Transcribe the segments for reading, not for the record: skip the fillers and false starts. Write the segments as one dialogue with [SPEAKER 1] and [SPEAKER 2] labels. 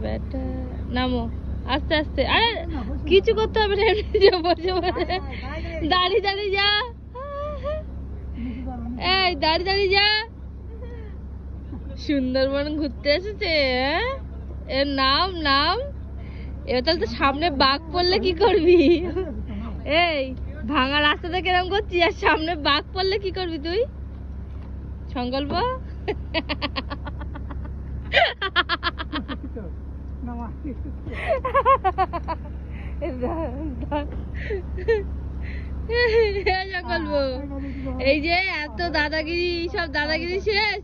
[SPEAKER 1] বেটা নামো আস্তে আস্তে। আরে কিছু করতে হবে না, এমনি যা বসে বসে দাঁড়িয়ে দাঁড়িয়ে যা। এই দাঁড়িয়ে দাঁড়িয়ে যা। সুন্দরবন ঘুরতে এসেছে, হ্যাঁ? এর নাম নাম। এবার তাহলে তো সামনে বাঘ পড়লে কি করবি? এই ভাঙা রাস্তাতে কেরম করছিস, আর সামনে বাঘ পড়লে কি করবি তুই? সংকল্প সংকল্প, এই যে এত দাদাগিরি, সব দাদাগিরি শেষ?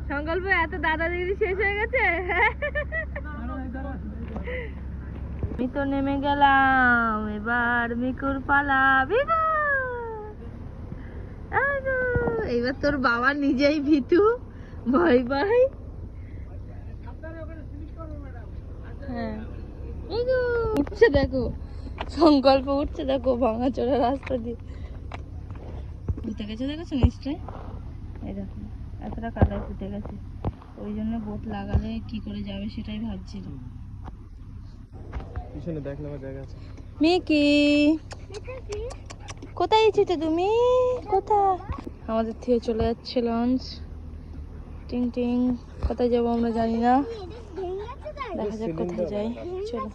[SPEAKER 1] সংকল্প এত দাদাগিরি শেষ হয়ে গেছে? আমি তো নেমে গেলাম, এবার মিকুর পালা। বিকু এইবার তোর বাবা নিজেই ভীতু, ভয় ভয়। হ্যাঁ উঠছে দেখো, সংকল্প উঠছে দেখো ভাঙা চোরা রাস্তা দিয়ে। ঘুরতে গেছে দেখেছো নিশ্চয়? এই দেখো এতটা কাদায় ফুটে গেছে, ওই জন্য বোট লাগালে কি করে যাবে সেটাই ভাবছিল। পিছনে দেখ না জায়গা আছে। মিকি কোথায় এসেছো তুমি? কোথায়? আমাদের থেকে চলে যাচ্ছে লঞ্চ। টিং টিং। কোথায় যাবো আমরা জানি না, দেখা যাক কোথায় যাই। চলো।